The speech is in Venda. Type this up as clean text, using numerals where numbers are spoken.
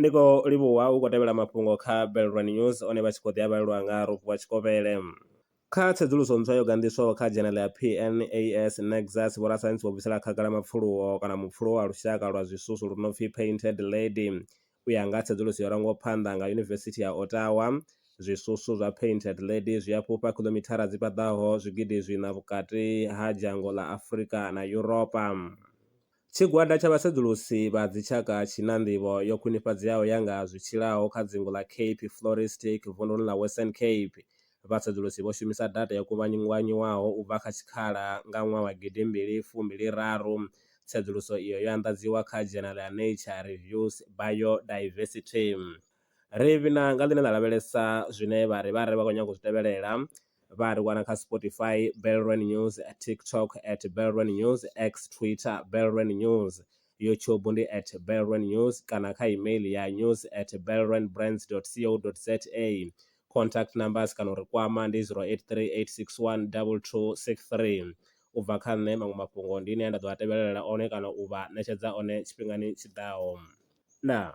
Ndi khou livhuwa u khou tevhela mafhungo kha Belrwa News one vha tshi khou ḓi avhalelwa nga Rofhiwa Tshikovhele. Kha tsedzuluso ntswa yo gandiswaho kha dzhenele ya PNAS Nexus, vhorasaintsi vho bvisela khagala mapfuluwo kana mupfuluwo wa lushaka lwa zwisusu lu no pfi Painted Lady. U ya nga tsedzuluso yo rangiwaho phanḓa nga Yunivesithi ya Ottawa, zwisusu zwa Painted Lady zwi a fhufha khiḽomithara dzi paḓaho zwigidi zwiṋa vhukati ha dzhango ḽa Afrika na Europa. Tshigwada tsha vhasedzulusi vha dzitshaka tshi na nḓivho yo khwinifhadzeaho ya nga zwi tshilaho kha dzingu ḽa Cape Floristic vunḓuni ḽa Western Cape. Vhasedzulusi vho shumisa data yo kuvhanyiwaho u bva kha tshikhala nga ṅwaha wa 2023. Tsedzuluso iyo yo anḓadziwa kha dzhenele ya Nature Reviews Biodiversity. Rivhina nga ḽine ḽa lavhelesa zwine vha khou nyanga u zwi tevhelela, vha ri wana kha Spotify Belrwa News, TikTok @Belrwa News, X Twitter Belrwa News, YouTube ndi @Belrwa News kana kha email ya news@belrwanbrands.co.za. Contact numbers kana uri kwama ndi 0838612263. U bva kha nṋe maṅwe mafhungo ndi ine nda ḓo a tevhelela one kana u vha ṋetshedza one tshifhingani tshiḓaho. Ndaa.